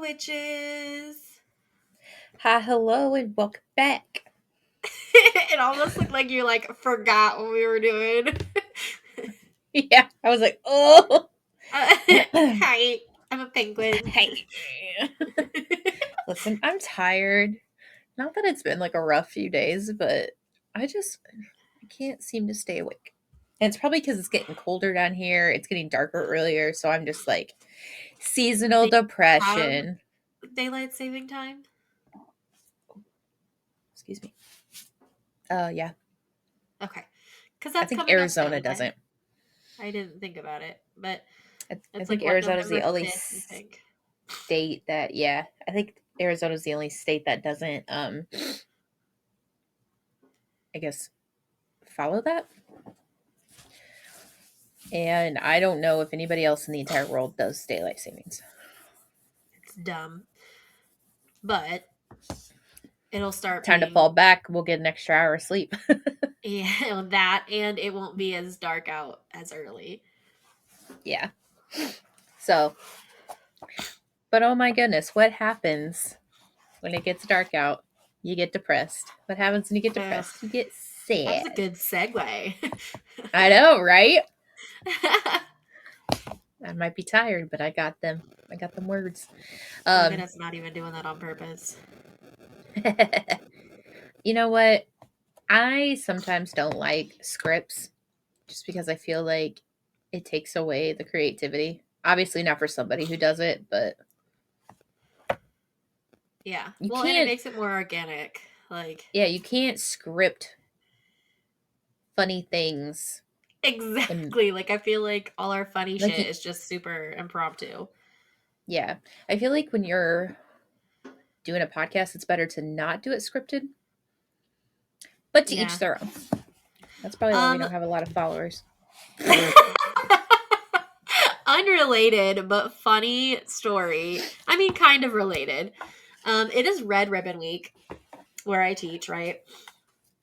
witches. Hi, hello, and welcome back. It almost looked like you forgot what we were doing. Yeah, I was like, oh. Hi, I'm a penguin. Hey. Listen, I'm tired. Not that it's been like a rough few days, but I can't seem to stay awake. And it's probably because it's getting colder down here. It's getting darker earlier, so I'm just like seasonal They have depression. daylight saving time. Excuse me. Yeah. Okay, because I that's think coming up Arizona soon. doesn't. I didn't think about it, but I it's think like what, Arizona's the November only 5th, I think. state that, yeah. I think Arizona's the only state that doesn't, I guess, follow that. And I don't know if anybody else in the entire world does daylight savings. It's dumb, but it'll start Time to fall being, back. We'll get an extra hour of sleep. yeah, that, and it won't be as dark out as early. Yeah. So, but oh my goodness, what happens when it gets dark out? You get depressed. What happens when you get Ugh, depressed? You get that was a sad. good segue. I know, right? I might be tired, but I got them. I got them words. Logan's not even doing that on purpose. You know what? I sometimes don't like scripts just because I feel like it takes away the creativity. Obviously, not for somebody who does it, but Yeah. you Well, and it can't, makes it more organic. Like, yeah, you can't script funny things. And exactly. Like, I feel like all our funny like, shit is just super impromptu. yeah, I feel like when you're doing a podcast, it's better to not do it scripted, but to each Yeah. their own. That's probably why we Um, don't have a lot of followers. unrelated but funny story. I mean, kind of related. It is Red Ribbon Week where I teach, right?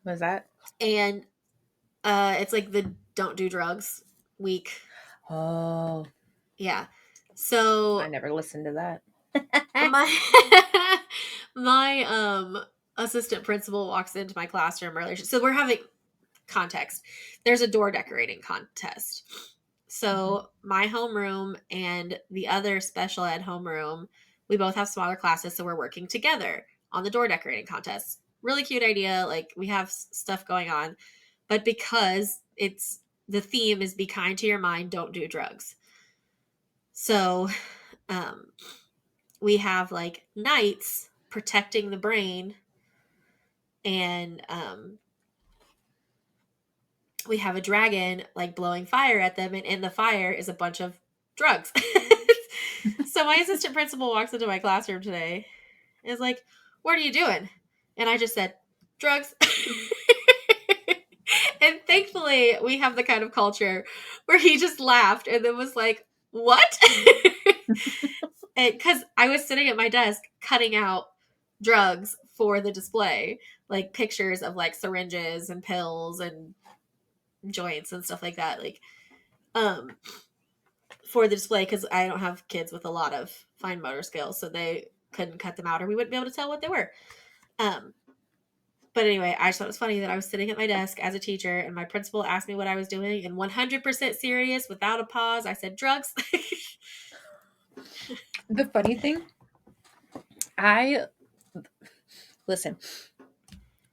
Was that? And it's like the don't do drugs week. Oh, Yeah. I So never listened to that. my my assistant principal walks into my classroom earlier. So we're having context. There's a door decorating contest. Mhm. So my homeroom and the other special ed homeroom, we both have smaller classes, so we're working together on the door decorating contest. Really cute idea. Like we have stuff going on, but because it's the theme is be kind to your mind, don't do drugs. So um, we have like knights protecting the brain, and we have a dragon like blowing fire at them, and in the fire is a bunch of drugs. So my assistant principal walks into my classroom today and is like, "What are you doing?" And I just said, "Drugs." And thankfully we have the kind of culture where he just laughed and then was like, "What?" Because I was sitting at my desk cutting out drugs for the display, like pictures of like syringes and pills and joints and stuff like that, like um for the display, because I don't have kids with a lot of fine motor skills, so they couldn't cut them out or we wouldn't be able to tell what they were. um but anyway, I just thought it was funny that I was sitting at my desk as a teacher and my principal asked me what I was doing, and 100% serious without a pause I said drugs. The funny thing, I listen.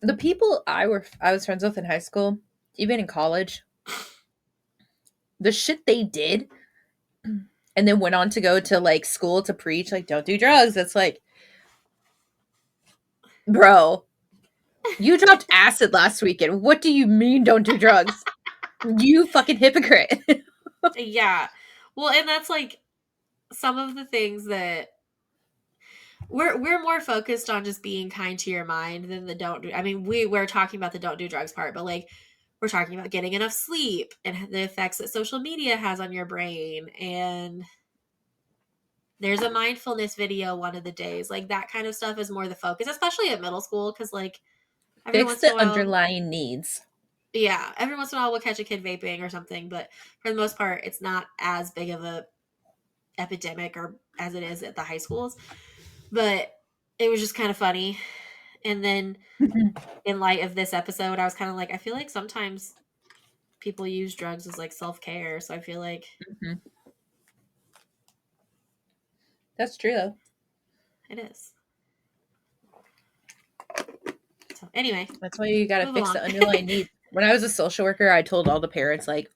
The people I was friends with in high school, even in college, the shit they did, and then went on to go to like school to preach, like don't do drugs. It's like, bro, you dropped acid last weekend. What do you mean don't do drugs? You fucking hypocrite. Yeah, well, and that's like some of the things that we're more focused on just being kind to your mind than the don't do. I mean, we're talking about the don't do drugs part, but like we're talking about getting enough sleep and the effects that social media has on your brain. And there's a mindfulness video one of the days. Like that kind of stuff is more the focus, especially at middle school, because like every Fix once in a the while, underlying needs. yeah, every once in a while we'll catch a kid vaping or something, but for the most part, it's not as big of a epidemic or as it is at the high schools. But it was just kind of funny. And then in light of this episode, I was kind of like, I feel like sometimes people use drugs as like self care. So I feel like Mhm. That's true though. it is. So anyway, That's why you got to move fix along. the underlying need. When I was a social worker, I told all the parents like,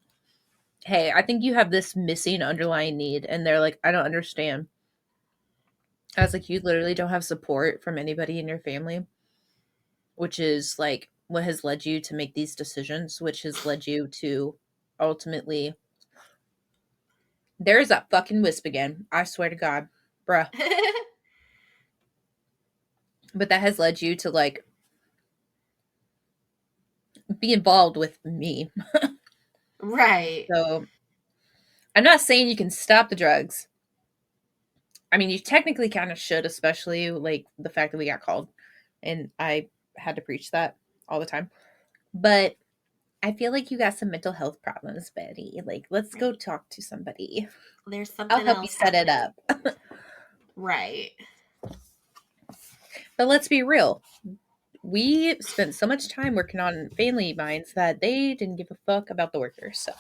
"Hey, I think you have this missing underlying need," and they're like, "I don't understand." I was like, "You literally don't have support from anybody in your family, which is like what has led you to make these decisions, which has led you to ultimately." There's that fucking wisp again. I swear to God, bruh. But that has led you to like be involved with me. Right. So I'm not saying you can stop the drugs. I mean, you technically kind of should, especially like the fact that we got called, and I had to preach that all the time. But I feel like you got some mental health problems, Betty. Like, let's go Right. talk to somebody. There's I'll something help you else set it happening. up. Right. But let's be real. We spent so much time working on family minds that they didn't give a fuck about the workers. So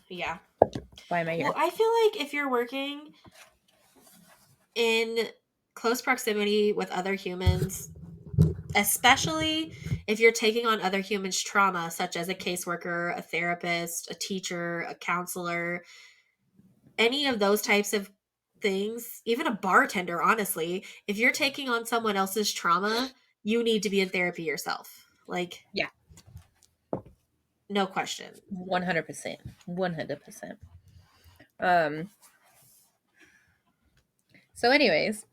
Yeah. why am I Well, here? I feel like if you're working in close proximity with other humans, especially if you're taking on other humans' trauma, such as a caseworker, a therapist, a teacher, a counselor, any of those types of things, even a bartender, honestly, if you're taking on someone else's trauma, you need to be in therapy yourself. Like, Yeah, no question. 100%. 100%. Um, so, anyways,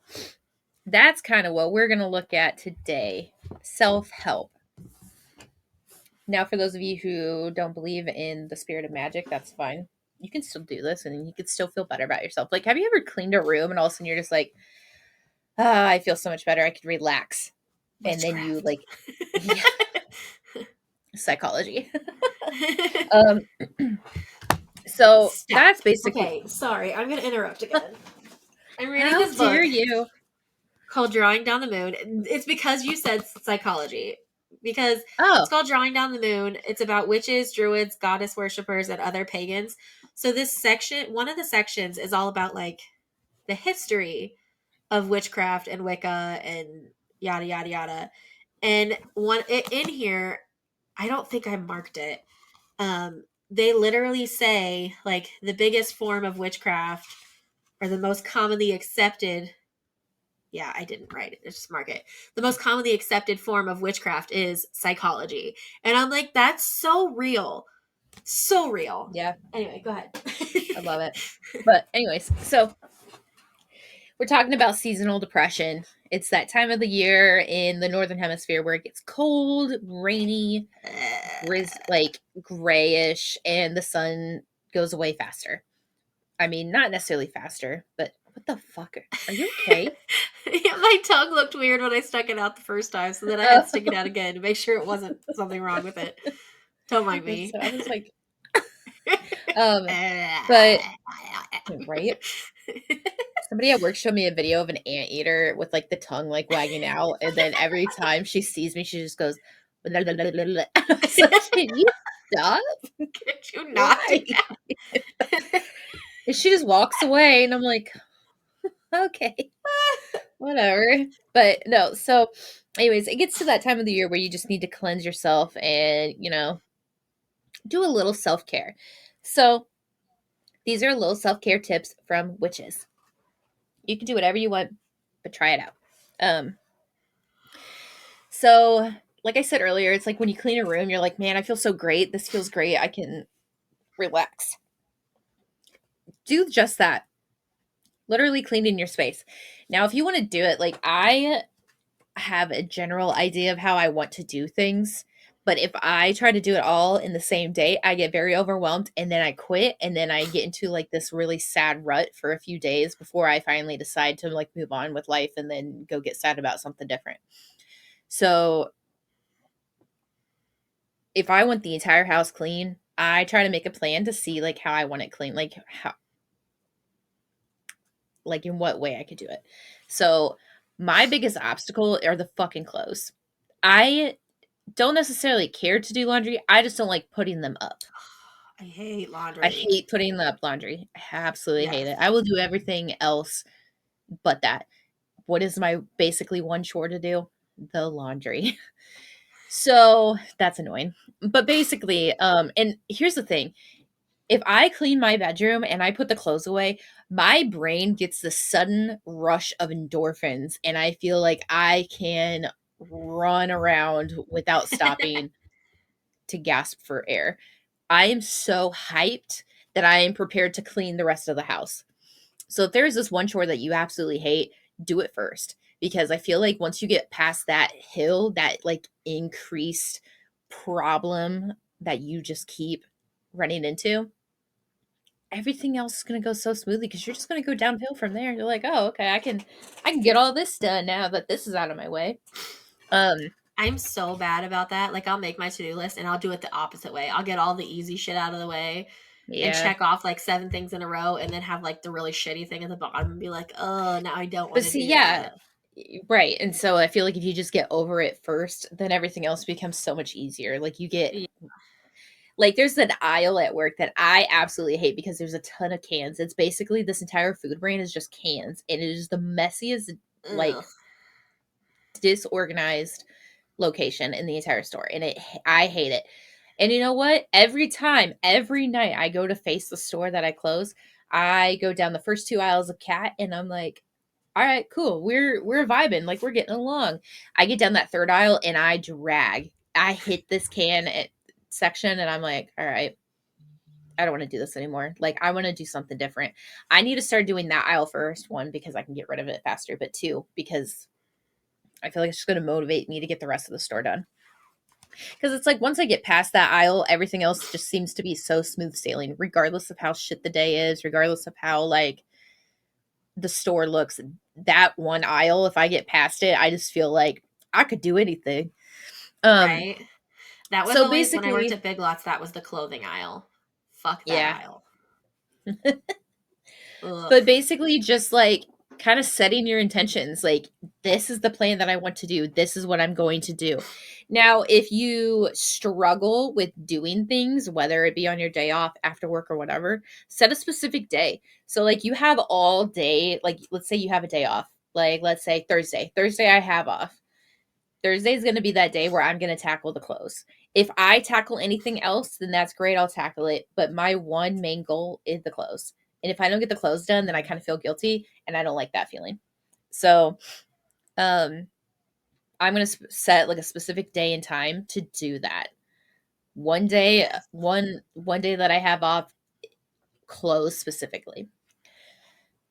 that's kind of what we're going to look at today, self help. Now, for those of you who don't believe in the spirit of magic, that's fine. You can still do this and you can still feel better about yourself. Like, have you ever cleaned a room and all of a sudden you're just like, ah, I feel so much better. I could relax. And then you, Witchcraft. like, yeah, psychology. um, so that's Stop. basically, Okay, sorry, I'm going to interrupt again. I'm reading how this dare book you? called Drawing Down the Moon. It's because you said psychology. Because it's Oh, called Drawing Down the Moon. It's about witches, druids, goddess worshippers, and other pagans. So this section, one of the sections is all about like the history of witchcraft and Wicca and yada yada yada. And one in here, I don't think I marked it. They literally say like the biggest form of witchcraft or the most commonly accepted, yeah, I didn't write it. It's just mark it. The most commonly accepted form of witchcraft is psychology. And I'm like, that's so real. So real. yeah, Anyway, go ahead. I love it. But, anyways, so we're talking about seasonal depression. It's that time of the year in the Northern Hemisphere where it gets cold, rainy, like grayish, and the sun goes away faster. I mean, not necessarily faster, but what the fuck? Are you okay? Yeah, my tongue looked weird when I stuck it out the first time, so then I had to stick it Oh, out again to make sure it wasn't something wrong with it. Don't mind and me. so I was like, but right. Somebody at work showed me a video of an anteater with like the tongue like wagging out, and then every time she sees me, she just goes. "Blah, blah, blah, blah, blah." I was like, "Can you stop? Could you not do Why?" And she just walks away, and I'm like, "Okay, whatever." But no, so anyways, it gets to that time of the year where you just need to cleanse yourself and do a little self care. So these are little self care tips from witches. You can do whatever you want, but try it out. Um, So, like I said earlier, it's like when you clean a room, you're like, man, I feel so great. This feels great. I can relax. Do just that. Literally cleaning your space. Now, if you want to do it, like I have a general idea of how I want to do things. But if I try to do it all in the same day, I get very overwhelmed and then I quit. And then I get into like this really sad rut for a few days before I finally decide to like move on with life and then go get sad about something different. So if I want the entire house clean, I try to make a plan to see like how I want it clean. Like how like in what way I could do it. So my biggest obstacle are the fucking clothes. I don't necessarily care to do laundry. I just don't like putting them up. I hate I laundry. hate putting up laundry. I absolutely hate Yes. it. I will do everything else but that. What is my basically one chore to do? The laundry. So that's annoying. But basically, and here's the thing. If I clean my bedroom and I put the clothes away, my brain gets this sudden rush of endorphins and I feel like I can run around without stopping to gasp for air. I am so hyped that I am prepared to clean the rest of the house. So if there's this one chore that you absolutely hate, do it first because I feel like once you get past that hill, that like increased problem that you just keep running into, everything else is going to go so smoothly because you're just going to go downhill from there. You're like, "Oh, okay, I can get all this done now that this is out of my way." Um I'm so bad about that. Like I'll make my to-do list and I'll do it the opposite way. I'll get all the easy shit out of the way and yeah. check off like 7 things in a row and then have like the really shitty thing at the bottom and be like, oh, now I don't But want to see, do yeah, that. right. And so I feel like if you just get over it first, then everything else becomes so much easier. Like you get Yeah. like there's an aisle at work that I absolutely hate because there's a ton of cans. It's basically this entire food brand is just cans and it is the messiest Ugh. like disorganized location in the entire store and it I hate it. And you know what? Every time, every night I go to face the store that I close, I go down the first two aisles of cat and I'm like, all right, cool. We're vibing, like we're getting along. I get down that third aisle and I drag. I hit this section and I'm like, all right, I don't want to do this anymore. Like I want to do something different. I need to start doing that aisle first, one, because I can get rid of it faster, but two, because I feel like it's just going to motivate me to get the rest of the store done. Because it's like once I get past that aisle, everything else just seems to be so smooth sailing, regardless of how shit the day is, regardless of how like the store looks. That one aisle, if I get past it, I just feel like I could do anything. Um, Right? That was so always when I worked basically, at Big Lots, that was the clothing aisle. Fuck that yeah. aisle. Ugh. But basically, just like kind of setting your intentions like, this is the plan that I want to do. This is what I'm going to do. Now, if you struggle with doing things, whether it be on your day off, after work, or whatever, set a specific day. So, like, you have all day, like, let's say you have a day off. Like, let's say Thursday. Thursday, I have off. Thursday is going to be that day where I'm going to tackle the clothes. If I tackle anything else, then that's great. I'll tackle it. But my one main goal is the clothes. And if I don't get the clothes done, then I kind of feel guilty and I don't like that feeling. So, um, I'm going to set like a specific day and time to do that. One day, Yes. one day that I have off, clothes specifically.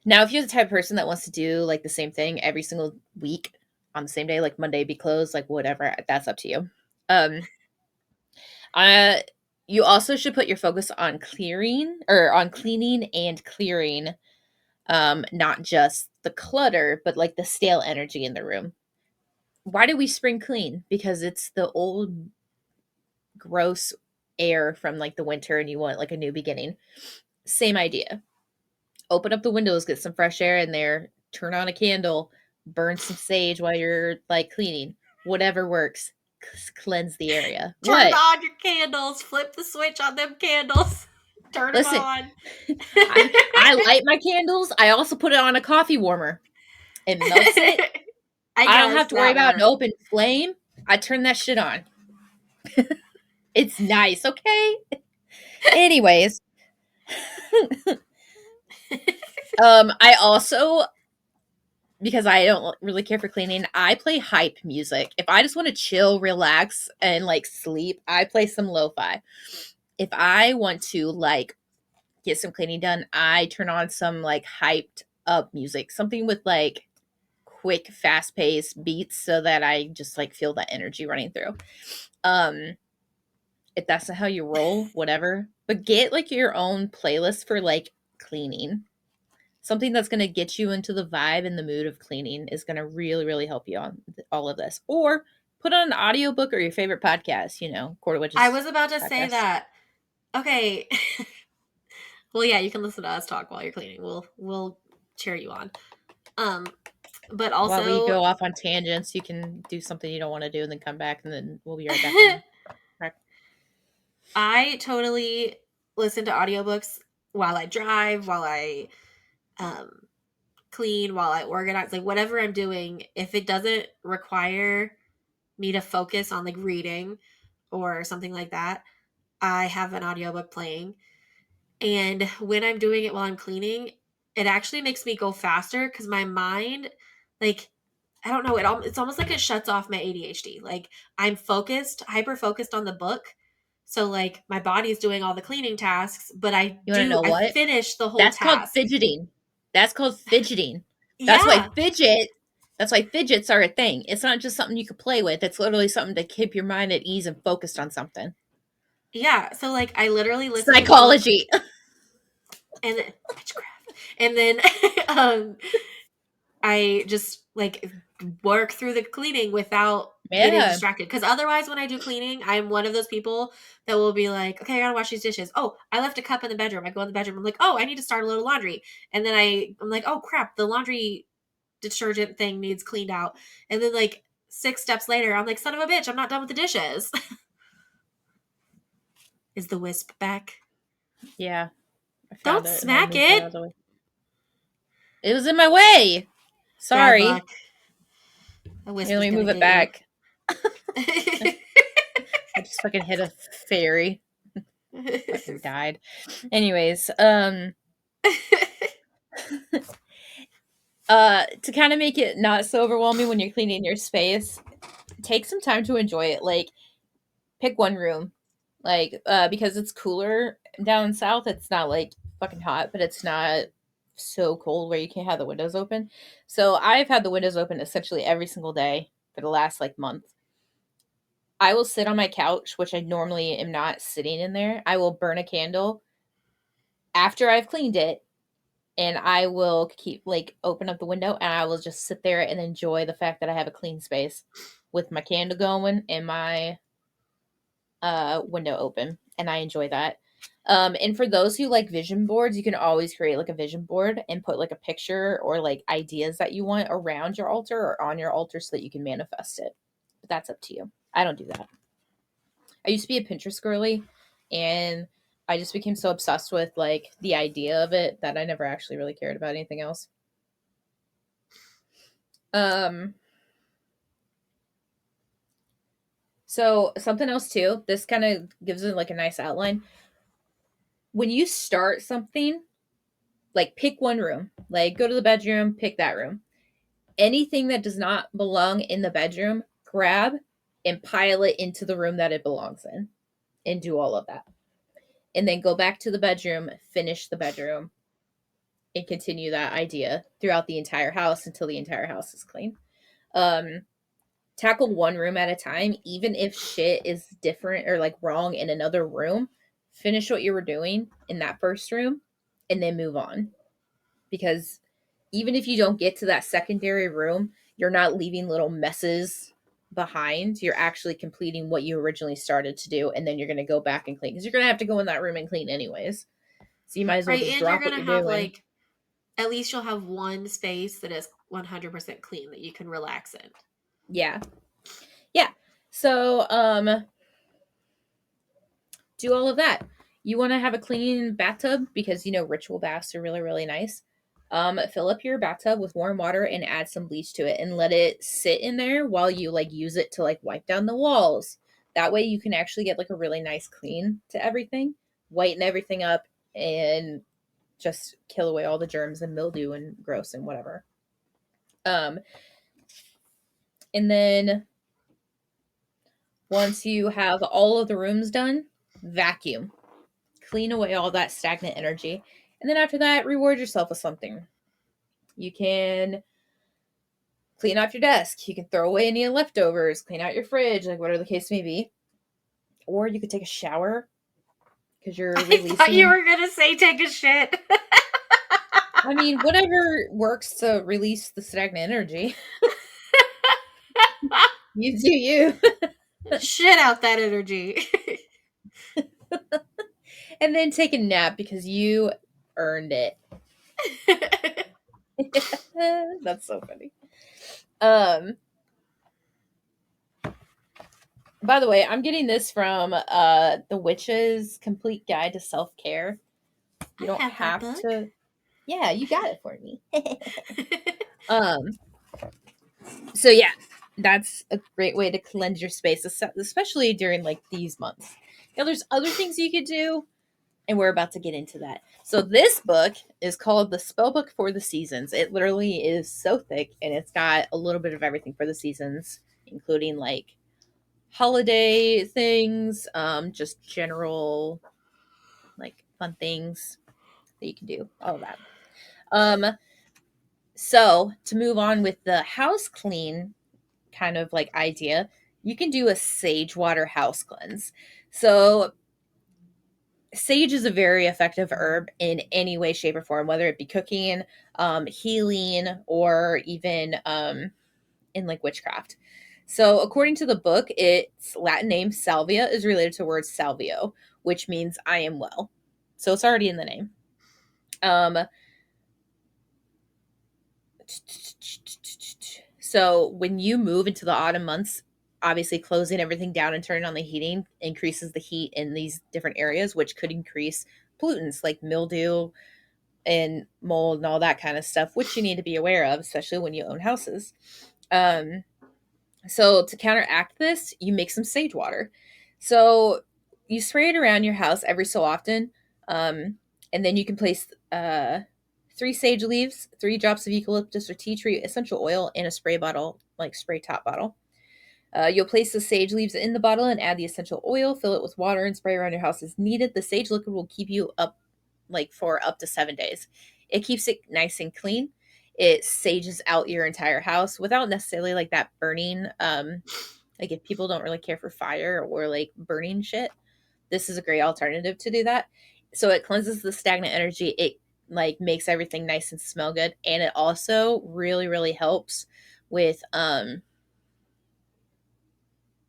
Now, if you're the type of person that wants to do like the same thing every single week on the same day, like Monday be closed, like whatever, that's up to you. Um, Uh, you also should put your focus on clearing or on cleaning and clearing, not just the clutter, but like the stale energy in the room. Why do we spring clean? Because it's the old, gross air from like the winter and you want like a new beginning. Same idea. Open up the windows, get some fresh air in there, turn on a candle, burn some sage while you're like cleaning. Whatever works. Cleanse the area. Turn What? on your candles. Flip the switch on them candles. Turn them Listen, on. I light my candles. I also put it on a coffee warmer. It melts it. I I don't guess have to worry that about an works. open flame. I turn that shit on. It's nice, okay? Anyways, I also, because I don't really care for cleaning, I play hype music. If I just want to chill, relax, and like sleep, I play some lo-fi. If I want to like get some cleaning done, I turn on some like hyped up music, something with like quick, fast paced beats so that I just like feel that energy running through. Um, if that's not how you roll, whatever. But get like your own playlist for like cleaning. Something that's going to get you into the vibe and the mood of cleaning is going to really, really help you on all of this. Or put on an audiobook or your favorite podcast, Quarter I Witches was about to say podcast. that. Okay. Well, yeah, you can listen to us talk while you're cleaning. We'll cheer you on. Um, but While we also, go off on tangents, you can do something you don't want to do and then come back, and then we'll be right back on track. I totally listen to audiobooks while I drive, while I um, clean, while I organize, like whatever I'm doing. If it doesn't require me to focus on like reading or something like that, I have an audiobook playing. And when I'm doing it while I'm cleaning, it actually makes me go faster because my mind, like, I don't know, it's almost like it shuts off my ADHD. Like I'm focused, hyper focused on the book. So like my body's doing all the cleaning tasks, but You want to know I what? finish the whole That's called task. fidgeting. That's called fidgeting. That's why Yeah. fidget. That's why fidgets are a thing. It's not just something you could play with. It's literally something to keep your mind at ease and focused on something. Yeah. So like I literally listen to book Psychology. and witchcraft. And then I just like work through the cleaning without getting Yeah. distracted. Because otherwise, when I do cleaning, I'm one of those people that will be like, okay, I gotta wash these dishes. Oh, I left a cup in the bedroom. I go in the bedroom. I'm like, oh, I need to start a little laundry. And then I'm like, oh crap, the laundry detergent thing needs cleaned out. And then like 6 steps later, I'm like, son of a bitch, I'm not done with the dishes. Is the wisp back? Yeah. I found Don't it and I smack moved it out it. of the way. It was in my way. Bad Sorry. luck. A wisp Here, let is me gonna move it get you. back. I just fucking hit a fairy. Fucking died. Anyways, to kind of make it not so overwhelming when you're cleaning your space, take some time to enjoy it. Like, pick one room. Like, because it's cooler down south, it's not like fucking hot, but it's not so cold where you can't have the windows open. So I've had the windows open essentially every single day for the last like month. I will sit on my couch, which I normally am not sitting in there. I will burn a candle after I've cleaned it, and I will keep like open up the window and I will just sit there and enjoy the fact that I have a clean space with my candle going and my window open, and I enjoy that. And for those who like vision boards, you can always create like a vision board and put like a picture or like ideas that you want around your altar or on your altar so that you can manifest it. But that's up to you. I don't do that. I used to be a Pinterest girly, and I just became so obsessed with like the idea of it that I never actually really cared about anything else. Um, so something else too, this kind of gives it like a nice outline. When you start something, like pick one room, like go to the bedroom, pick that room. Anything that does not belong in the bedroom, grab and pile it into the room that it belongs in and do all of that. And then go back to the bedroom, finish the bedroom, and continue that idea throughout the entire house until the entire house is clean. Um, Tackle one room at a time, even if shit is different or like wrong in another room. Finish what you were doing in that first room and then move on. Because even if you don't get to that secondary room, you're not leaving little messes behind. You're actually completing what you originally started to do, and then you're going to go back and clean because you're going to have to go in that room and clean anyways. So you might as well Right. just And you're drop what gonna you're have doing. like at least you'll have one space that is 100% clean that you can relax in. Yeah. Yeah. So, do all of that. You want to have a clean bathtub because you know ritual baths are really really nice. Fill up your bathtub with warm water and add some bleach to it and let it sit in there while you like use it to like wipe down the walls. That way you can actually get like a really nice clean to everything, whiten everything up, and just kill away all the germs and mildew and gross and whatever. Um, and then once you have all of the rooms done, vacuum, clean away all that stagnant energy. And then after that, reward yourself with something. You can clean off your desk. You can throw away any leftovers, clean out your fridge, like whatever the case may be. Or you could take a shower because you're I thought you releasing. were gonna say take a shit. I mean, whatever works to release the stagnant energy. You do you. Shit out that energy. And then take a nap because you earned it. That's so funny. Um, by the way, I'm getting this from The Witch's Complete Guide to Self-Care. You I don't have that have book. to. Yeah, you got it for me. um, so yeah, that's a great way to cleanse your space, especially during like these months. Now, there's other things you could do, and we're about to get into that. So this book is called The Spellbook for the Seasons. It literally is so thick, and it's got a little bit of everything for the seasons, including like holiday things, just general like fun things that you can do, all of that. Um, so to move on with the house clean kind of like idea, you can do a sage water house cleanse. So sage is a very effective herb in any way, shape, or form, whether it be cooking, healing, or even in like witchcraft. So, according to the book, its Latin name salvia is related to the word salvio, which means I am well. So it's already in the name. Um, so when you move into the autumn months, obviously closing everything down and turning on the heating increases the heat in these different areas, which could increase pollutants like mildew and mold and all that kind of stuff, which you need to be aware of, especially when you own houses. Um, So to counteract this, you make some sage water. So you spray it around your house every so often, and then you can place 3 sage leaves, 3 drops of eucalyptus or tea tree essential oil in a spray bottle, like spray top bottle. You'll place the sage leaves in the bottle and add the essential oil. Fill it with water and spray around your house as needed. The sage liquid will keep you up like for up to 7 days. It keeps it nice and clean. It sages out your entire house without necessarily like that burning. Like if people don't really care for fire or like burning shit, this is a great alternative to do that. So it cleanses the stagnant energy. It like makes everything nice and smell good, and it also really really helps with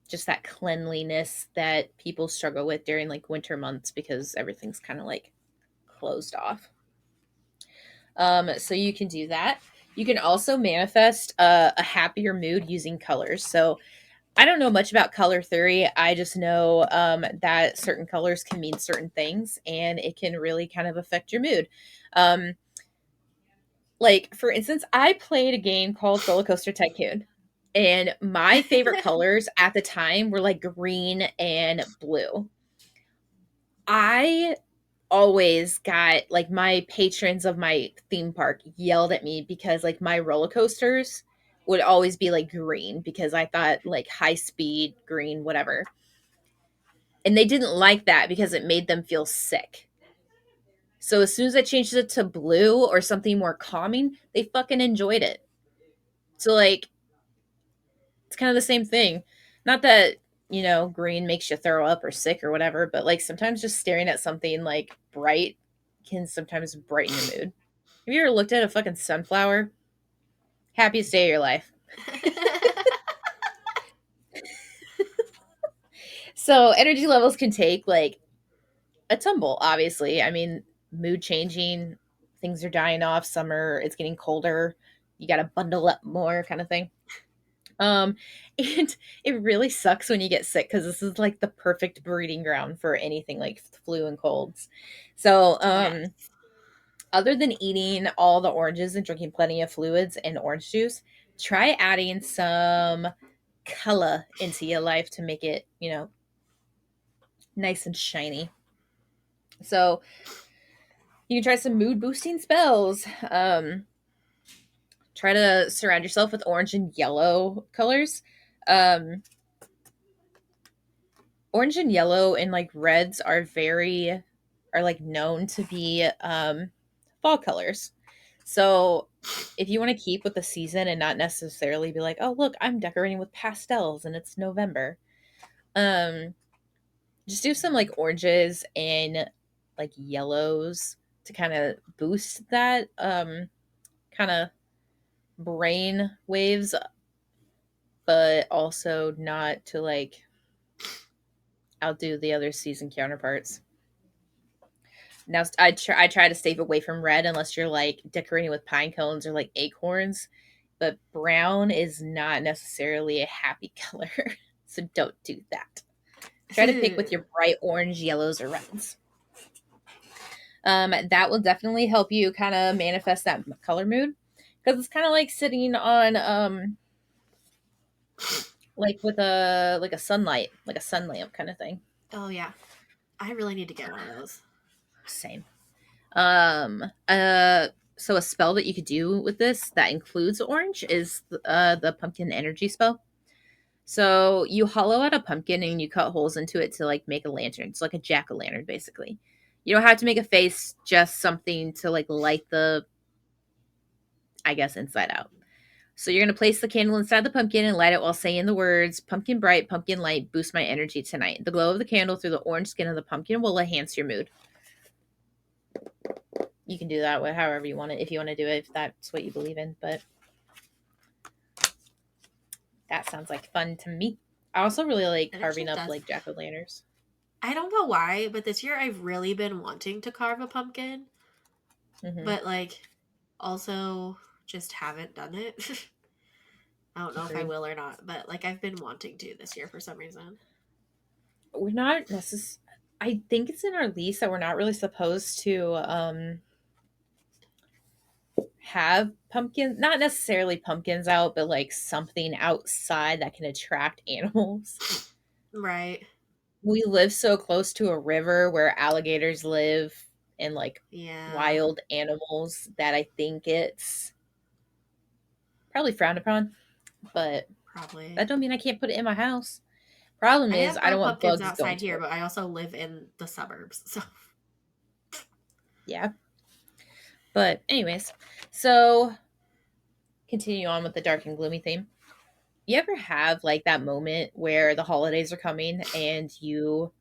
just that cleanliness that people struggle with during like winter months because everything's kind of like closed off. So you can do that. You can also manifest a happier mood using colors. So I don't know much about color theory. I just know that certain colors can mean certain things, and it can really kind of affect your mood. Um, like for instance, I played a game called Roller Coaster Tycoon, and my favorite colors at the time were like green and blue. I always got like my patrons of my theme park yelled at me because like my roller coasters would always be like green because I thought like high speed green whatever. And they didn't like that because it made them feel sick. So as soon as I changed it to blue or something more calming, they fucking enjoyed it. So like it's kind of the same thing. Not that, green makes you throw up or sick or whatever, but like sometimes just staring at something like bright can sometimes brighten your mood. Have you ever looked at a fucking sunflower? Happiest day of your life. So energy levels can take like a tumble, obviously. I mean, mood changing, things are dying off, summer, it's getting colder. You gotta bundle up more kind of thing. Um, and it really sucks when you get sick because this is like the perfect breeding ground for anything like flu and colds. So, Yes. other than eating all the oranges and drinking plenty of fluids and orange juice, try adding some color into your life to make it, nice and shiny. So you can try some mood boosting spells. Try to surround yourself with orange and yellow colors. Um, Orange and yellow and like reds are like known to be fall colors. So if you want to keep with the season and not necessarily be like, oh look, I'm decorating with pastels and it's November. Um just do some like oranges and like yellows to kind of boost that kind of brain waves, but also not to like outdo the other season counterparts. Now I try to stay away from red unless you're like decorating with pine cones or like acorns, but brown is not necessarily a happy color. So don't do that. Try to pick with your bright orange, yellows, or reds. That will definitely help you kind of manifest that color mood because it's kind of like sitting on like with a sunlight, like a sun lamp kind of thing. Oh yeah, I really need to get one of those. Same. Um, uh, so a spell that you could do with this that includes orange is the pumpkin energy spell. So you hollow out a pumpkin and you cut holes into it to like make a lantern. It's like a jack o' lantern, basically. You don't have to make a face, just something to like light the, I guess, inside out. So you're gonna place the candle inside the pumpkin and light it while saying the words "Pumpkin bright, pumpkin light, boost my energy tonight." The glow of the candle through the orange skin of the pumpkin will enhance your mood. You can do that with however you want it, if you want to do it, if that's what you believe in. But that sounds like fun to me. I also really like It carving actually up does. like jack o' lanterns. I don't know why, but this year I've really been wanting to carve a pumpkin, Mm-hmm. but like also just haven't done it. I don't know if I Agreed. will or not, but like I've been wanting to this year for some reason. We're not necessarily. I think it's in our lease that we're not really supposed to have pumpkins, not necessarily pumpkins out, but like something outside that can attract animals. Right. We live so close to a river where alligators live and like Yeah, wild animals that I think it's probably frowned upon, but probably. that don't mean I can't put it in my house. Problem I is have I grown don't want pumpkins bugs going outside to here, it. but I also live in the suburbs. So Yeah. But anyways, so continue on with the dark and gloomy theme. You ever have like that moment where the holidays are coming and you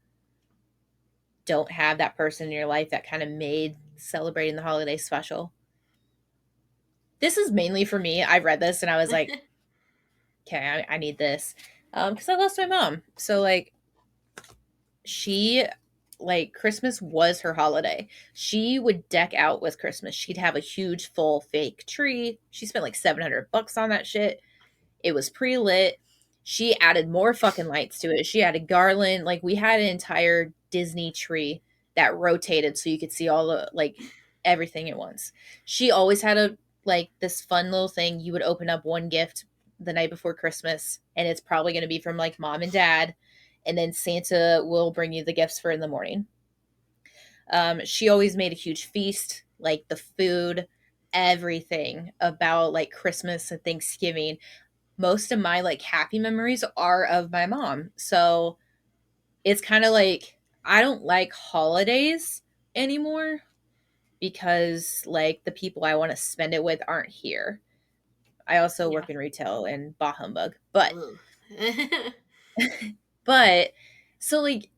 don't have that person in your life that kind of made celebrating the holidays special? This is mainly for me. I read this and I was like, okay, I need this. Because I lost my mom. So like she like Christmas was her holiday. She would deck out with Christmas. She'd have a huge full fake tree. She spent like $700 on that shit. It was pre-lit. She added more fucking lights to it. She added garland. Like we had an entire Disney tree that rotated so you could see all the like everything at once. She always had a like this fun little thing. You would open up one gift the night before Christmas and it's probably going to be from like mom and dad and then Santa will bring you the gifts for in the morning. She always made a huge feast, like the food, everything about like Christmas and Thanksgiving. Most of my like happy memories are of my mom. So it's kind of like I don't like holidays anymore because like the people I want to spend it with aren't here. I also yeah. work in retail and bah humbug. But Ugh. but so like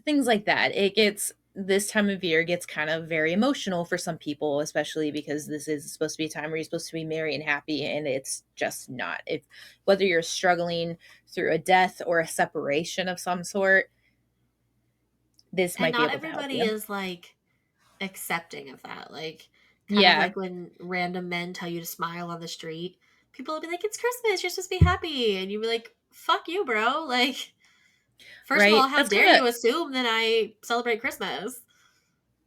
things like that. It gets this time of year gets kind of very emotional for some people, especially because this is supposed to be a time where you're supposed to be merry and happy, and it's just not. If whether you're struggling through a death or a separation of some sort, this And might be not able to help everybody you. is like accepting of that. Like, kind of Yeah, like when random men tell you to smile on the street, people will be like, "It's Christmas, you're supposed to be happy," and you'll be like, "Fuck you, bro!" Like, first of all, right. how That's kind dare of you assume that I celebrate Christmas?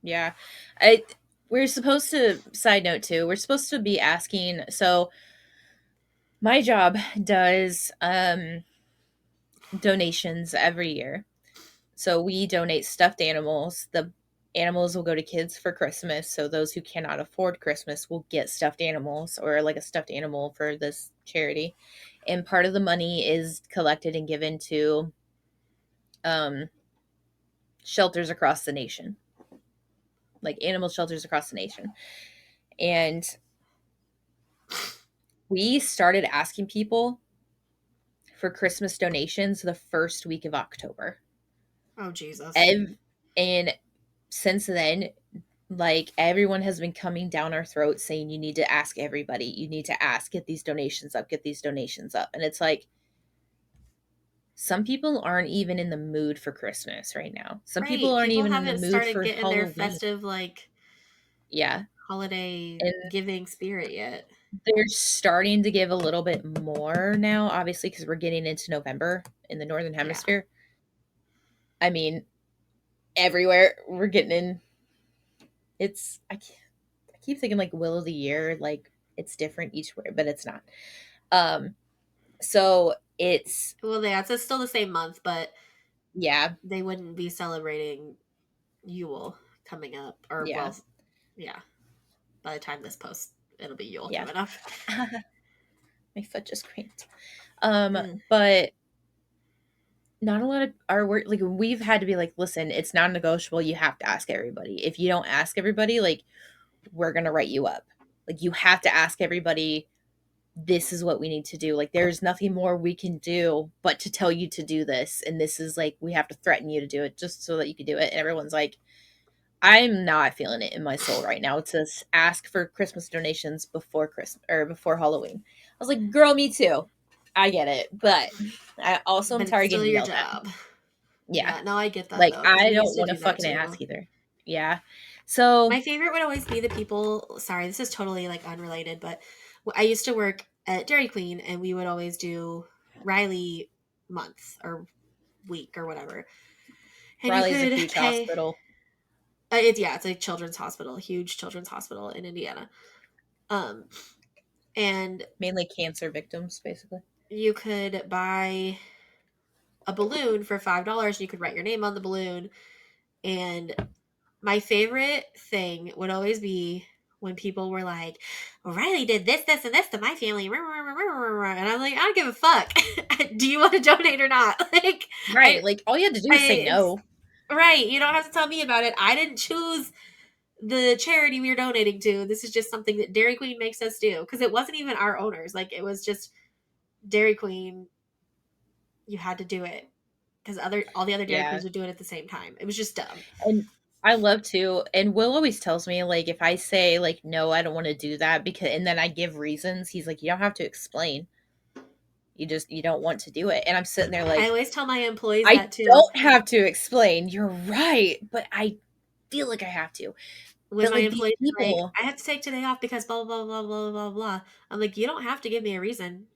yeah. I we're supposed to side note too. We're supposed to be asking. So my job does donations every year. So we donate stuffed animals. The animals will go to kids for Christmas. So those who cannot afford Christmas will get stuffed animals or like a stuffed animal for this charity. And part of the money is collected and given to um, shelters across the nation, like animal shelters across the nation. And we started asking people for Christmas donations the first week of October. Oh Jesus! Ev- and since then, like everyone has been coming down our throats saying you need to ask everybody, you need to ask, get these donations up, get these donations up. And it's like some people aren't even in the mood for Christmas right now. Some people Right. aren't People even in the haven't mood started for getting their Halloween. festive, like, Yeah. holiday And giving spirit yet. they're starting to give a little bit more now, obviously, because we're getting into November in the Northern Yeah. Hemisphere. I mean, everywhere we're getting in. I keep thinking like Will of the Year, like it's different each way, but it's not. Um, so it's Well, yeah, it's still the same month, but yeah, they wouldn't be celebrating Yule coming up. Or, yeah, well, yeah, by the time this post, it'll be Yule yeah. coming up. My foot just cramped. Mm. But not a lot of our work, like we've had to be like, listen, it's non-negotiable. You have to ask everybody. If you don't ask everybody, like we're gonna write you up. Like you have to ask everybody. This is what we need to do. Like there's nothing more we can do but to tell you to do this, and this is like we have to threaten you to do it just so that you can do it. And everyone's like, I'm not feeling it in my soul right now to ask for Christmas donations before Christmas or before Halloween. I was like, girl, me too. I get it, but I also am But it's tired of still getting your yelled at. job. Yeah, Yeah, no, I get that like though, because I we don't used to want to do that fucking too. ask either. Yeah, so My favorite would always be the people. Sorry, this is totally like unrelated, but I used to work at Dairy Queen, and we would always do Riley month or week or whatever, and you Raleigh's a could huge pay. hospital, It's a children's hospital, a huge children's hospital in Indiana. Um, and mainly cancer victims, basically. you could buy a balloon for $5. You could write your name on the balloon, and my favorite thing would always be when people were like, Riley did this, this, and this to my family. And I'm like, I don't give a fuck. Do you want to donate or not? Like, Right, I, like all you had to do is say it's no. right. You don't have to tell me about it. I didn't choose the charity we were donating to. This is just something that Dairy Queen makes us do because it wasn't even our owners. Like, it was just Dairy Queen. You had to do it because all the other Dairy Yeah, Queens would do it at the same time. It was just dumb. and I love to. And Will always tells me like if I say like no, I don't want to do that because, and then I give reasons. He's like, you don't have to explain. You don't want to do it. And I'm sitting there I like, always tell my employees I that too. don't have to explain. You're right, but I feel like I have to. When But my like these employees are like, people, I have to take today off because blah blah blah blah blah blah. I'm like, you don't have to give me a reason.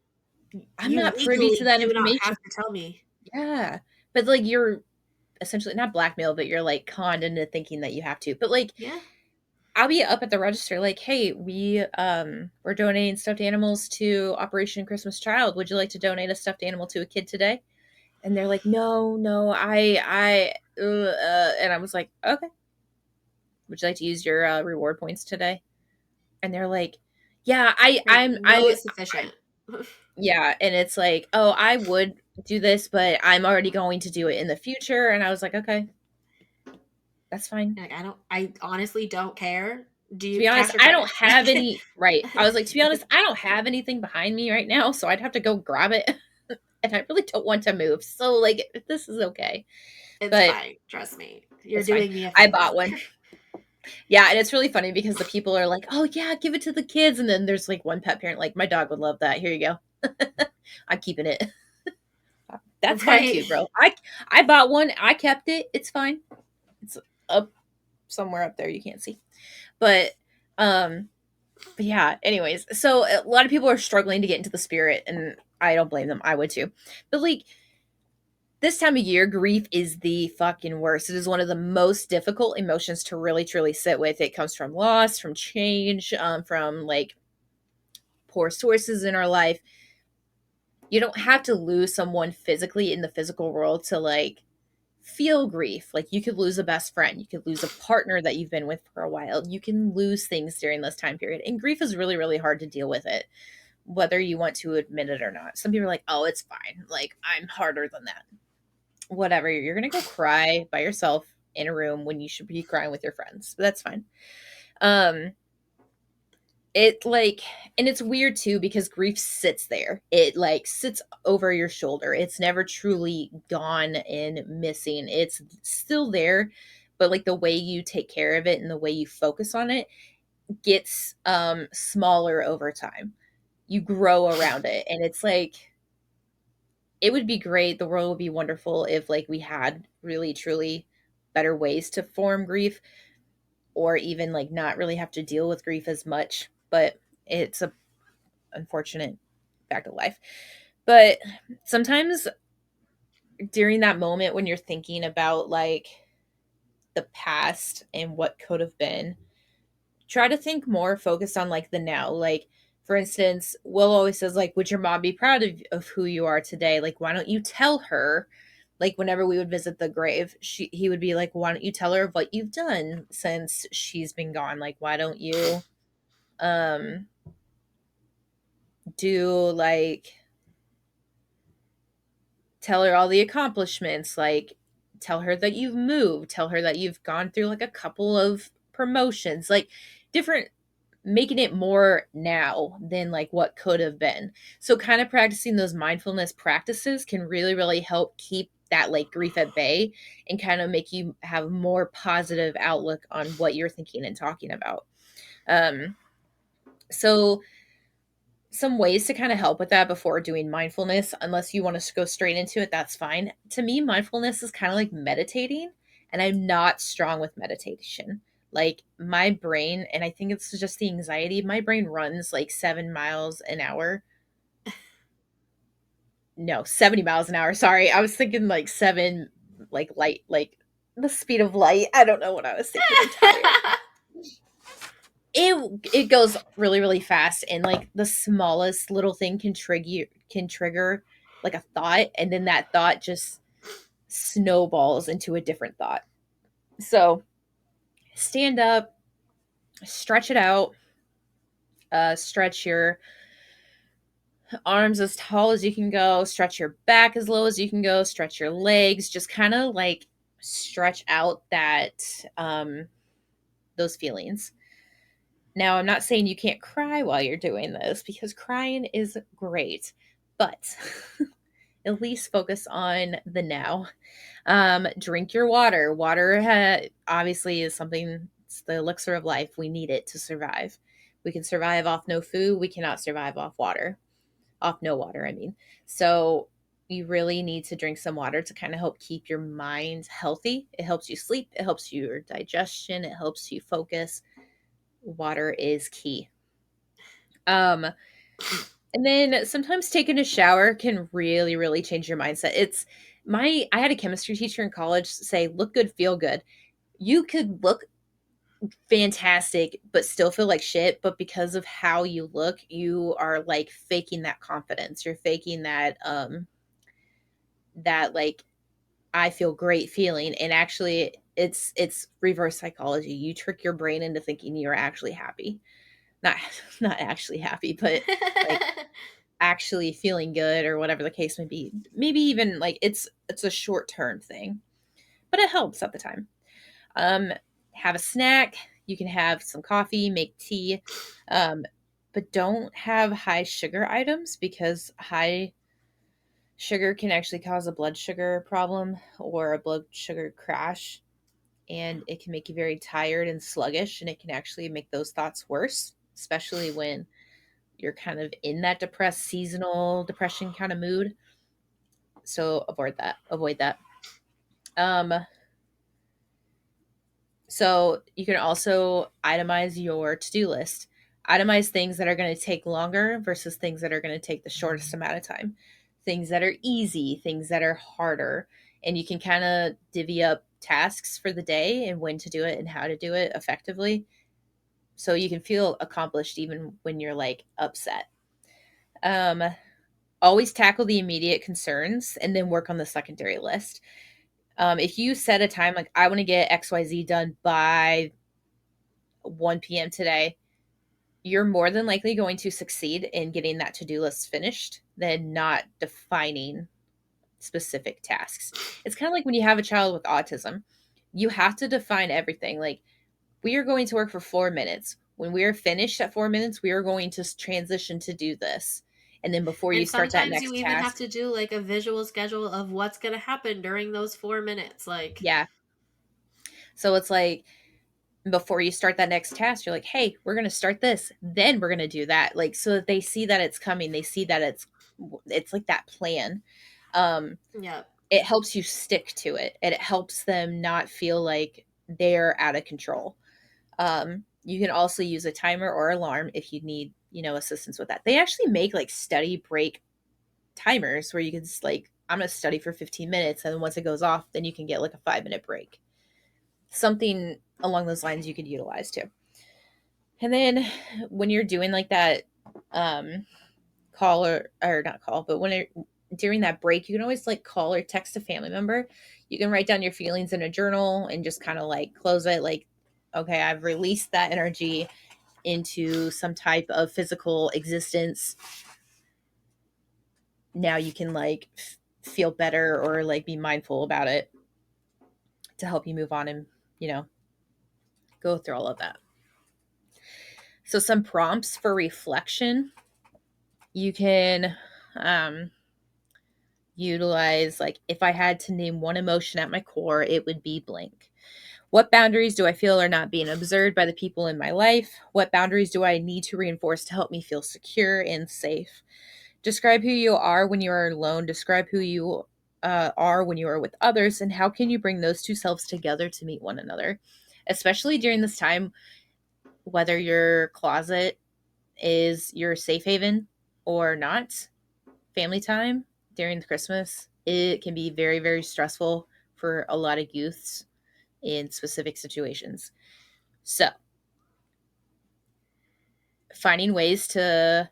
I'm You not privy to legally that do not information. have to tell me. Yeah, but like you're essentially not blackmailed, but you're like conned into thinking that you have to. But like Yeah. I'll be up at the register like, "Hey, we're donating stuffed animals to Operation Christmas Child. Would you like to donate a stuffed animal to a kid today?" And they're like, "No, no, and I was like, "Okay. Would you like to use your reward points today?" And they're like, "Yeah, Like, no is sufficient. yeah." And it's like, "Oh, I would do this, but I'm already going to do it in the future." And I was like, "Okay, that's fine." Like, I honestly don't care. Do To you be honest, cash or I don't credit? have any right. I was like, to be honest, I don't have anything behind me right now, so I'd have to go grab it. And I really don't want to move. So like this is okay. It's But fine. Trust me. You're it's fine. doing me a I favor. bought one. Yeah, and it's really funny because the people are like, "Oh yeah, give it to the kids." And then there's like one pet parent like, "My dog would love that. Here you go." I'm keeping it. That's fine Right. too, bro. I bought one. I kept it. It's fine. It's up somewhere up there you can't see. But um but yeah, anyways, so a lot of people are struggling to get into the spirit, and I don't blame them. I would too. But like this time of year, grief is the fucking worst. It is one of the most difficult emotions to really truly sit with. It comes from loss, from change, from like poor sources in our life. You don't have to lose someone physically in the physical world to like feel grief. Like you could lose a best friend, you could lose a partner that you've been with for a while. You can lose things during this time period. And grief is really, really hard to deal with it, whether you want to admit it or not. Some people are like, oh, it's fine. Like, I'm harder than that. Whatever. You're going to go cry by yourself in a room when you should be crying with your friends. But that's fine. Um, it like, and it's weird too because grief sits there. It like sits over your shoulder. It's never truly gone and missing. It's still there, but like the way you take care of it and the way you focus on it gets smaller over time. You grow around it, and it's like it would be great. The world would be wonderful if like we had really truly better ways to form grief, or even like not really have to deal with grief as much. But it's a unfortunate fact of life. But sometimes during that moment when you're thinking about like the past and what could have been, try to think more focused on like the now. Like, for instance, Will always says, like, would your mom be proud of who you are today? Like, why don't you tell her? Like, whenever we would visit the grave, he would be like, why don't you tell her of what you've done since she's been gone? Like, why don't you um do like tell her all the accomplishments, like tell her that you've moved, tell her that you've gone through like a couple of promotions, like different, making it more now than like what could have been. So kind of practicing those mindfulness practices can really really help keep that like grief at bay and kind of make you have more positive outlook on what you're thinking and talking about. um so some ways to kind of help with that before doing mindfulness, unless you want to go straight into it, that's fine. To me, mindfulness is kind of like meditating, and I'm not strong with meditation. Like my brain, and I think it's just the anxiety, my brain runs like 7 miles an hour. No, 70 miles an hour. Sorry. I was thinking like seven, like light, like the speed of light. I don't know what I was thinking. I'm tired. It goes really really fast, and like the smallest little thing can trigger like a thought, and then that thought just snowballs into a different thought. So stand up, stretch it out, stretch your arms as tall as you can go, stretch your back as low as you can go, stretch your legs, just kind of like stretch out that those feelings. Now, I'm not saying you can't cry while you're doing this, because crying is great, but at least focus on the now. Drink your water. Water obviously is something, it's the elixir of life. We need it to survive. We can survive off no food. We cannot survive off water, off no water, I mean. So, you really need to drink some water to kind of help keep your mind healthy. It helps you sleep, it helps your digestion, it helps you focus. Water is key. Um, and then sometimes taking a shower can really, really change your mindset. I had a chemistry teacher in college say, look good, feel good. You could look fantastic, but still feel like shit. But because of how you look, you are like faking that confidence. You're faking that like, I feel great feeling. And actually, it's reverse psychology. You trick your brain into thinking you're actually happy. Not, not actually happy, but like actually feeling good, or whatever the case may be. Maybe even like it's a short term thing, but it helps at the time. Um, have a snack. You can have some coffee, make tea, um, but don't have high sugar items, because high sugar can actually cause a blood sugar problem or a blood sugar crash, and it can make you very tired and sluggish, and it can actually make those thoughts worse, especially when you're kind of in that depressed seasonal depression kind of mood. So avoid that. Avoid that. Um, so you can also itemize your to-do list. Itemize things that are going to take longer versus things that are going to take the shortest amount of time. Things that are easy, things that are harder, and you can kind of divvy up tasks for the day and when to do it and how to do it effectively, so you can feel accomplished even when you're like upset. Um, always tackle the immediate concerns and then work on the secondary list. If you set a time like, I want to get XYZ done by 1 p.m. today, you're more than likely going to succeed in getting that to do list finished than not defining specific tasks. It's kind of like when you have a child with autism, you have to define everything. Like, we are going to work for 4 minutes. When we are finished at 4 minutes, we are going to transition to do this. And then before you And start that sometimes you next even have task, to do like a visual schedule of what's going to happen during those 4 minutes. Like, yeah. So it's like, before you start that next task, you're like, hey, we're going to start this, then we're going to do that. Like, so that they see that it's coming. They see that it's like that plan. Um, Yep. it helps you stick to it, and it helps them not feel like they're out of control. You can also use a timer or alarm if you need, assistance with that. They actually make like study break timers where you can just like, I'm going to study for 15 minutes, and then once it goes off, then you can get like a 5-minute break. Something along those lines you could utilize too. And then when you're doing like that, um, call or not call, but when it during that break, you can always like call or text a family member. You can write down your feelings in a journal and just kind of like close it like, okay, I've released that energy into some type of physical existence. Now you can like feel better or like be mindful about it to help you move on and, you know, go through all of that. So some prompts for reflection. You can utilize like, if I had to name one emotion at my core, it would be blank. What boundaries do I feel are not being observed by the people in my life? What boundaries do I need to reinforce to help me feel secure and safe? Describe who you are when you are alone. Describe who you are when you are with others. And how can you bring those two selves together to meet one another? Especially during this time, whether your closet is your safe haven or not, family time during the Christmas, it can be very, very stressful for a lot of youths in specific situations. So, finding ways to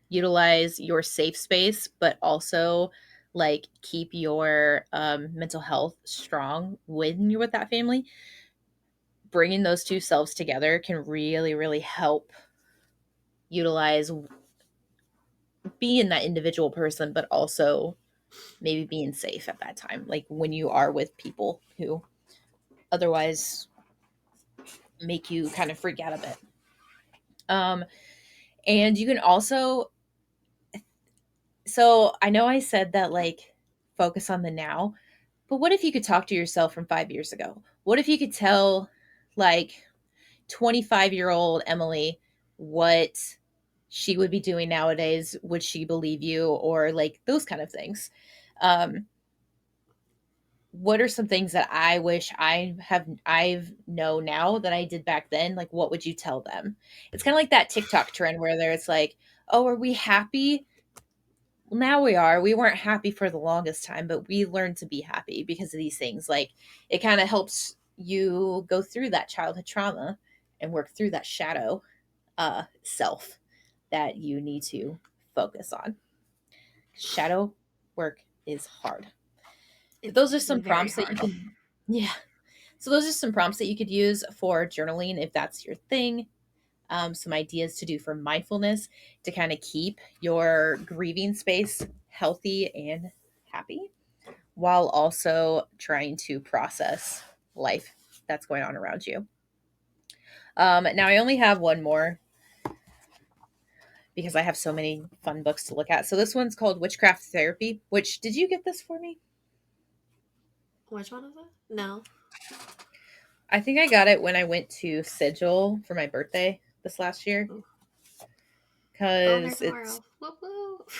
utilize your safe space, but also like keep your mental health strong when you're with that family, bringing those two selves together can really, really help utilize being that individual person, but also maybe being safe at that time, like when you are with people who otherwise make you kind of freak out a bit. Um, and you can also, so I know I said that like focus on the now, but what if you could talk to yourself from 5 years ago? What if you could tell like 25-year-old Emily what she would be doing nowadays? Would she believe you? Or like those kind of things. Um, what are some things that I wish I've know now that I did back then? Like, what would you tell them? It's kind of like that TikTok trend where there's like, oh, are we happy? Well, now we are. We weren't happy for the longest time, but we learned to be happy because of these things. Like, it kind of helps you go through that childhood trauma and work through that shadow self that you need to focus on. Shadow work is hard. But It's those are some very prompts that you hard. can, yeah. So those are some prompts that you could use for journaling if that's your thing. Some ideas to do for mindfulness to kind of keep your grieving space healthy and happy while also trying to process life that's going on around you. Now, I only have one more because I have so many fun books to look at. So this one's called Witchcraft Therapy, which, did you get this for me? Which one is it? No. I think I got it when I went to Sigil for my birthday this last year Ooh. Going there because it's, tomorrow. Whoop whoop.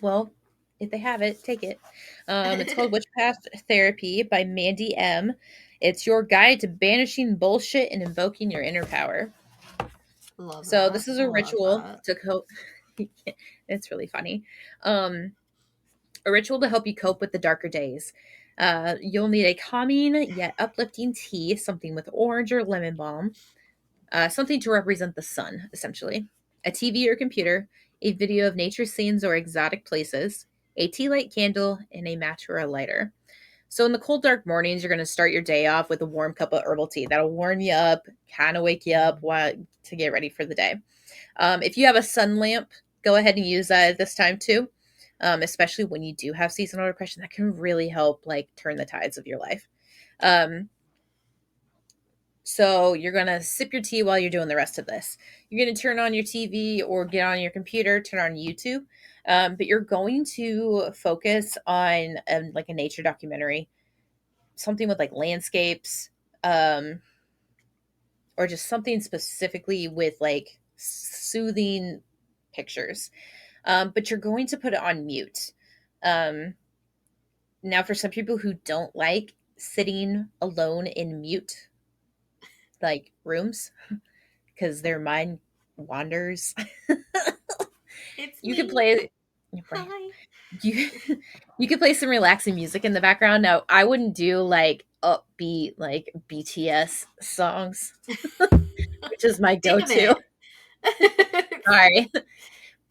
well, if they have it, take it. It's called Witchcraft Therapy by Mandy M. It's your guide to banishing bullshit and invoking your inner power. Love So that. this is a Love ritual that. to cope. It's really funny. Um, a ritual to help you cope with the darker days. You'll need a calming yet uplifting tea, something with orange or lemon balm, something to represent the sun, essentially. A TV or computer, a video of nature scenes or exotic places, a tea light candle, and a match or a lighter. So, in the cold, dark mornings, you're going to start your day off with a warm cup of herbal tea. That'll warm you up, kind of wake you up to get ready for the day. If you have a sun lamp, go ahead and use that at this time too. Especially when you do have seasonal depression, that can really help like turn the tides of your life. Um, so you're gonna sip your tea while you're doing the rest of this. You're gonna turn on your TV or get on your computer, turn on YouTube, but you're going to focus on like a nature documentary, something with like landscapes, um, or just something specifically with like soothing pictures. But you're going to put it on mute. Um, Now, for some people who don't like sitting alone in mute like rooms because their mind wanders, It's you could me. play right. Hi. You you could play some relaxing music in the background. Now, I wouldn't do like upbeat like BTS songs, which is my Take a go-to. minute. Sorry.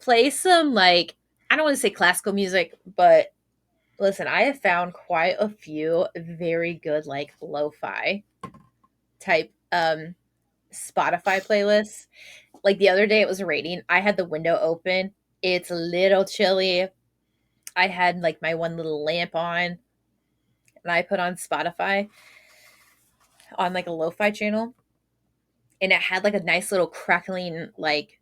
Play some like I don't want to say classical music, but listen, I have found quite a few very good like lo-fi type Spotify playlists. Like the other day it was raining. I had the window open. It's a little chilly. I had like my one little lamp on and I put on Spotify on like a lo-fi channel and it had like a nice little crackling like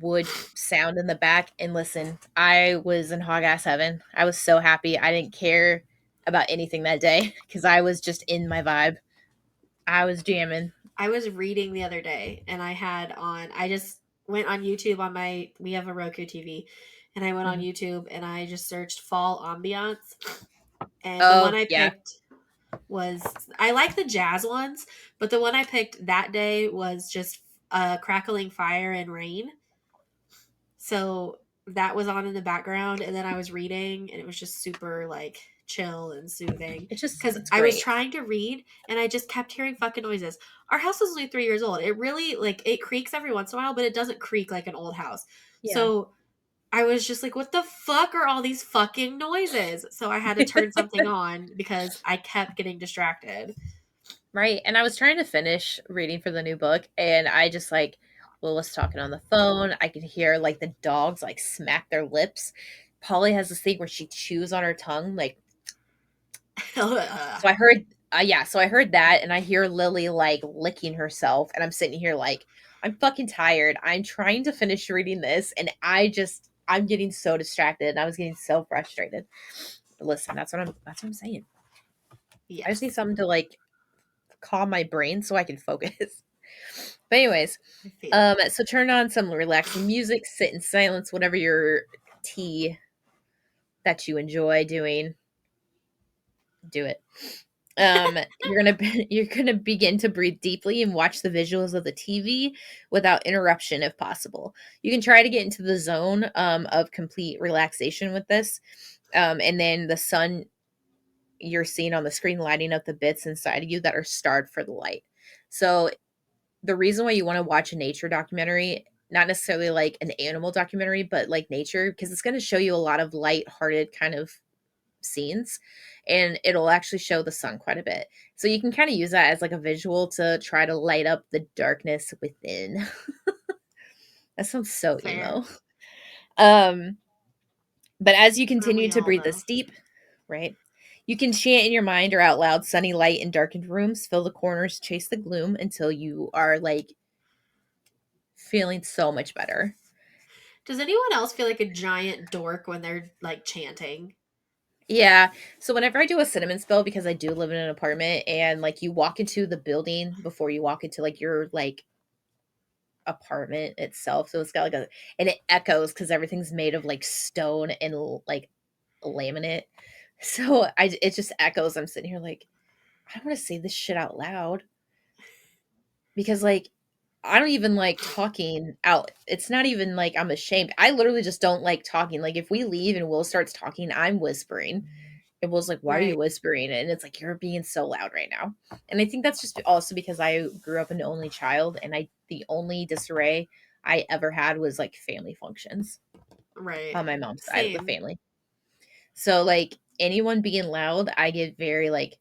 wood sound in the back and listen, I was in hog ass heaven. I was so happy. I didn't care about anything that day because I was just in my vibe. I was jamming. I was reading the other day and I just went on YouTube on we have a Roku TV, and I went on Mhm. YouTube and I just searched fall ambiance, and the one Oh I yeah, picked was, I like the jazz ones, but the one I picked that day was just crackling fire and rain. So that was on in the background, and then I was reading, and it was just super like chill and soothing. Because it's I was great. trying to read, and I just kept hearing fucking noises. Our house is only 3 years old. It really like it creaks every once in a while, but it doesn't creak like an old house. Yeah. So I was just like, "What the fuck are all these fucking noises?" So I had to turn something on because I kept getting distracted. Right. And I was trying to finish reading for the new book and I just like Will was talking on the phone. I could hear like the dogs like smack their lips. Polly has this thing where she chews on her tongue like so I heard yeah, so I heard that and I hear Lily like licking herself and I'm sitting here like I'm fucking tired. I'm trying to finish reading this and I'm getting so distracted and I was getting so frustrated. But listen, that's what I'm saying. I just need Yes, something to like calm my brain so I can focus. But anyways, I feel it. so turn on some relaxing music, sit in silence, whatever your tea that you enjoy doing, do it. You're gonna begin to breathe deeply and watch the visuals of the TV without interruption if possible. You can try to get into the zone of complete relaxation with this, and then the sun you're seeing on the screen lighting up the bits inside of you that are starved for the light. So the reason why you want to watch a nature documentary, not necessarily like an animal documentary, but like nature, because it's going to show you a lot of light-hearted kind of scenes and it'll actually show the sun quite a bit. So you can kind of use that as like a visual to try to light up the darkness within. That sounds so Fair. emo. Um, but as you Aren't continue we to all breathe though? this deep, right? You can chant in your mind or out loud, sunny light in darkened rooms, fill the corners, chase the gloom until you are like feeling so much better. Does anyone else feel like a giant dork when they're like chanting? Yeah. So whenever I do a cinnamon spill, because I do live in an apartment and like you walk into the building before you walk into like your like apartment itself. So it's got like a and it echoes because everything's made of like stone and like laminate. So it just echoes. I'm sitting here like, I don't want to say this shit out loud because like I don't even like talking out. It's not even like I'm ashamed. I literally just don't like talking. Like if we leave and Will starts talking, I'm whispering. And Will's like, "Why are you Right, whispering?" And it's like, "You're being so loud right now." And I think that's just also because I grew up an only child, and the only disarray I ever had was like family functions right. on my mom's side of the Same. family. So like anyone being loud, I get very like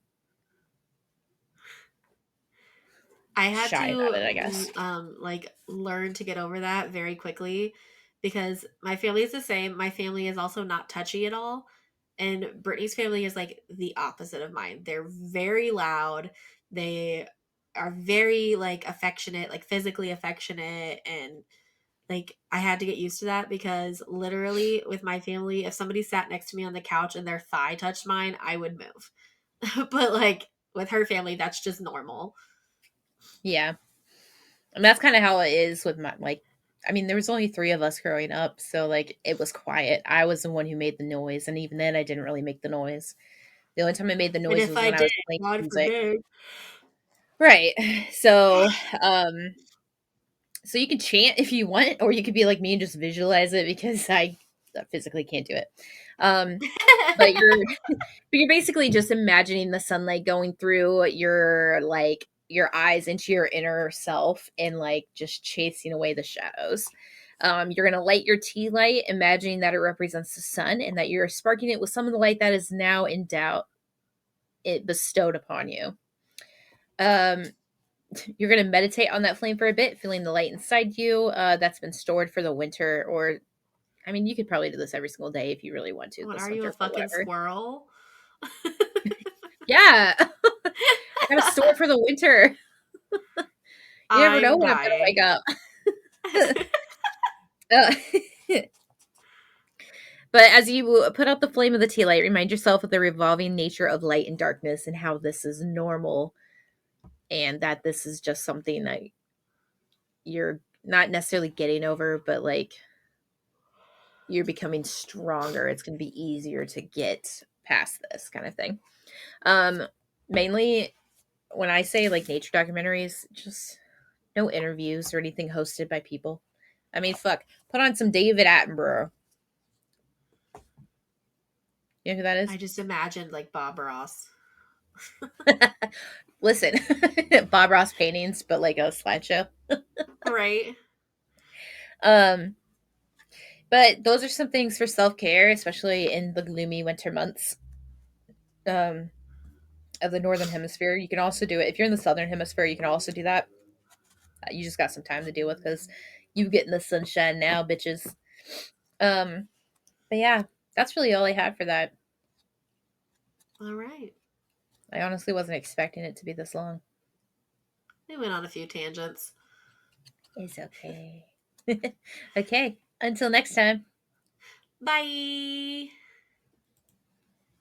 I had shy about it, I to guess. like learn to get over that very quickly because my family is the same. My family is also not touchy at all. And Brittany's family is like the opposite of mine. They're very loud. They are very like affectionate, like physically affectionate, and like I had to get used to that because literally with my family, if somebody sat next to me on the couch and their thigh touched mine, I would move. But like with her family, that's just normal. Yeah. And that's kind of how it is with my like. I mean, there was only 3 of us growing up, so, like, it was quiet. I was the one who made the noise, and even then, I didn't really make the noise. The only time I made the And noise if was I when I did, was playing God music. forbid. Right. So, um, so you can chant if you want, or you could be like me and just visualize it because I physically can't do it. Um, but you're basically just imagining the sunlight going through your eyes into your inner self and like just chasing away the shadows. You're gonna light your tea light, imagining that it represents the sun and that you're sparking it with some of the light that is now in doubt it bestowed upon you. Um, you're gonna meditate on that flame for a bit, feeling the light inside you that's been stored for the winter, or I mean, you could probably do this every single day if you really want to What, this are you a winter, but fucking whatever. squirrel? Yeah, gotta store for the winter. You never know I'm when I'm gonna wake dying. up. Uh, but as you put out the flame of the tea light, remind yourself of the revolving nature of light and darkness and how this is normal and that this is just something that you're not necessarily getting over, but like you're becoming stronger. It's going to be easier to get past this kind of thing. Um, Mainly when I say like nature documentaries, just no interviews or anything hosted by people. I mean, fuck, put on some David Attenborough. You know who that I is? just imagined like Bob Ross. Listen, Bob Ross paintings, but like a slideshow. Right? Um, but those are some things for self care, especially in the gloomy winter months um, of the Northern Hemisphere. You can also do it if you're in the Southern Hemisphere. You can also do that. You just got some time to deal with because you get in the sunshine now, bitches. Um, but yeah, that's really all I had for that. All right. I honestly wasn't expecting it to be this long. We went on a few tangents. It's okay. Okay, until next time. Bye.